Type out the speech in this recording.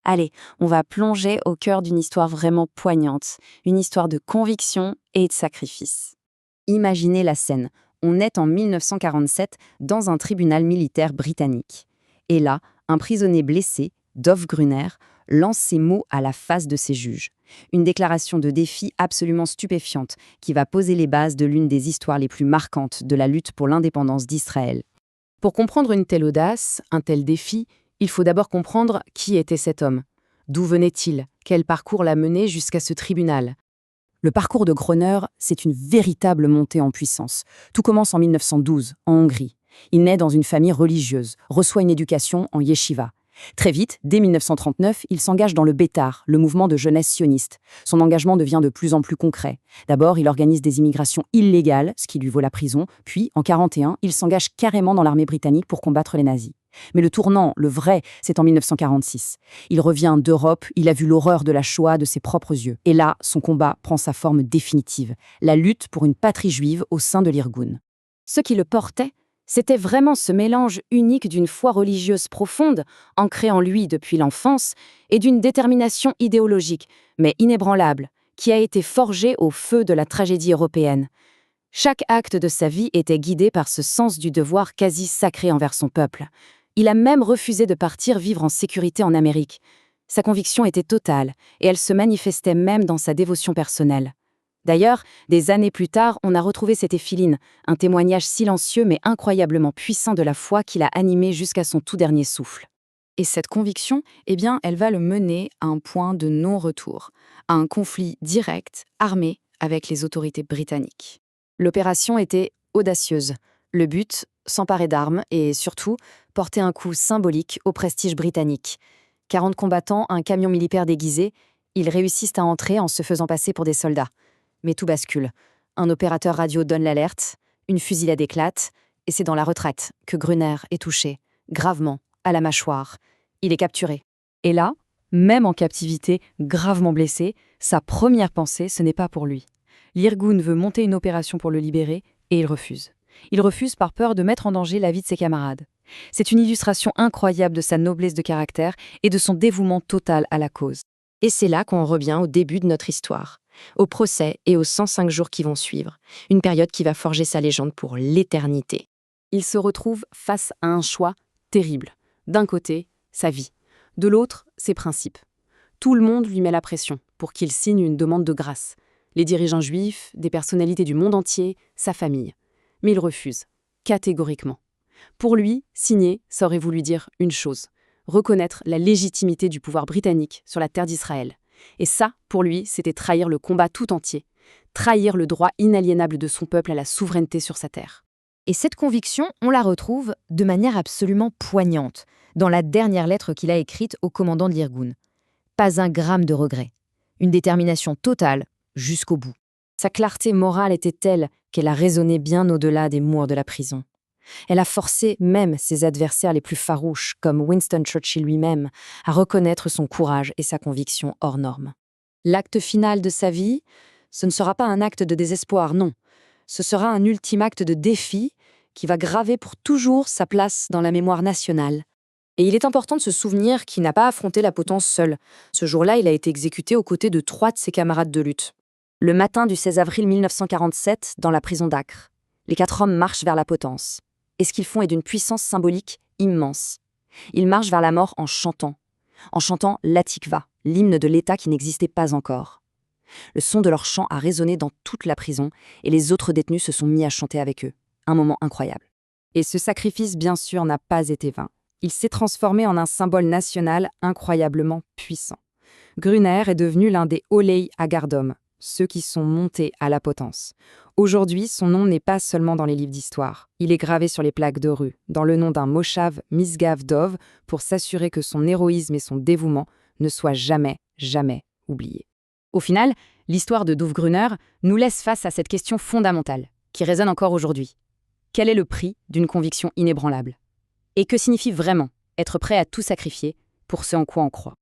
Allez, on va plonger au cœur d'une histoire vraiment poignante, une histoire de conviction et de sacrifice. Imaginez la scène. On est en 1947 dans un tribunal militaire britannique. Et là, un prisonnier blessé, Dov Gruner, lance ces mots à la face de ses juges. Une déclaration de défi absolument stupéfiante qui va poser les bases de l'une des histoires les plus marquantes de la lutte pour l'indépendance d'Israël. Pour comprendre une telle audace, un tel défi, il faut d'abord comprendre qui était cet homme. D'où venait-il? Quel parcours l'a mené jusqu'à ce tribunal? Le parcours de Gruner, c'est une véritable montée en puissance. Tout commence en 1912, en Hongrie. Il naît dans une famille religieuse, reçoit une éducation en yeshiva. Très vite, dès 1939, il s'engage dans le Bétar, le mouvement de jeunesse sioniste. Son engagement devient de plus en plus concret. D'abord, il organise des immigrations illégales, ce qui lui vaut la prison, puis, en 1941, il s'engage carrément dans l'armée britannique pour combattre les nazis. Mais le tournant, le vrai, c'est en 1946. Il revient d'Europe, il a vu l'horreur de la Shoah de ses propres yeux. Et là, son combat prend sa forme définitive, la lutte pour une patrie juive au sein de l'Irgun. Ce qui le portait, c'était vraiment ce mélange unique d'une foi religieuse profonde, ancrée en lui depuis l'enfance, et d'une détermination idéologique, mais inébranlable, qui a été forgée au feu de la tragédie européenne. Chaque acte de sa vie était guidé par ce sens du devoir quasi sacré envers son peuple. Il a même refusé de partir vivre en sécurité en Amérique. Sa conviction était totale, et elle se manifestait même dans sa dévotion personnelle. D'ailleurs, des années plus tard, on a retrouvé cette éphiline, un témoignage silencieux mais incroyablement puissant de la foi qui l'a animé jusqu'à son tout dernier souffle. Et cette conviction, elle va le mener à un point de non-retour, à un conflit direct, armé, avec les autorités britanniques. L'opération était audacieuse. Le but, s'emparer d'armes et, surtout, porter un coup symbolique au prestige britannique. 40 combattants, un camion militaire déguisé, ils réussissent à entrer en se faisant passer pour des soldats. Mais tout bascule. Un opérateur radio donne l'alerte, une fusillade éclate, et c'est dans la retraite que Gruner est touché, gravement, à la mâchoire. Il est capturé. Et là, même en captivité, gravement blessé, sa première pensée, ce n'est pas pour lui. L'Irgun veut monter une opération pour le libérer, et il refuse. Il refuse par peur de mettre en danger la vie de ses camarades. C'est une illustration incroyable de sa noblesse de caractère et de son dévouement total à la cause. Et c'est là qu'on revient au début de notre histoire, au procès et aux 105 jours qui vont suivre, une période qui va forger sa légende pour l'éternité. Il se retrouve face à un choix terrible. D'un côté, sa vie. De l'autre, ses principes. Tout le monde lui met la pression pour qu'il signe une demande de grâce. Les dirigeants juifs, des personnalités du monde entier, sa famille. Mais il refuse, catégoriquement. Pour lui, signer, ça aurait voulu dire une chose, reconnaître la légitimité du pouvoir britannique sur la terre d'Israël. Et ça, pour lui, c'était trahir le combat tout entier, trahir le droit inaliénable de son peuple à la souveraineté sur sa terre. Et cette conviction, on la retrouve de manière absolument poignante dans la dernière lettre qu'il a écrite au commandant de l'Irgun. Pas un gramme de regret. Une détermination totale, jusqu'au bout. Sa clarté morale était telle qu'elle a résonné bien au-delà des murs de la prison. Elle a forcé même ses adversaires les plus farouches, comme Winston Churchill lui-même, à reconnaître son courage et sa conviction hors norme. L'acte final de sa vie, ce ne sera pas un acte de désespoir, non. Ce sera un ultime acte de défi qui va graver pour toujours sa place dans la mémoire nationale. Et il est important de se souvenir qu'il n'a pas affronté la potence seul. Ce jour-là, il a été exécuté aux côtés de 3 de ses camarades de lutte. Le matin du 16 avril 1947, dans la prison d'Acre, les 4 hommes marchent vers la potence. Et ce qu'ils font est d'une puissance symbolique immense. Ils marchent vers la mort en chantant l'Atikva, l'hymne de l'État qui n'existait pas encore. Le son de leur chant a résonné dans toute la prison et les autres détenus se sont mis à chanter avec eux. Un moment incroyable. Et ce sacrifice, bien sûr, n'a pas été vain. Il s'est transformé en un symbole national incroyablement puissant. Gruner est devenu l'un des Olei Agardom, ceux qui sont montés à la potence. Aujourd'hui, son nom n'est pas seulement dans les livres d'histoire. Il est gravé sur les plaques de rue, dans le nom d'un Moshav Misgav Dov, pour s'assurer que son héroïsme et son dévouement ne soient jamais, jamais oubliés. Au final, l'histoire de Dov Gruner nous laisse face à cette question fondamentale, qui résonne encore aujourd'hui. Quel est le prix d'une conviction inébranlable? Et que signifie vraiment être prêt à tout sacrifier pour ce en quoi on croit?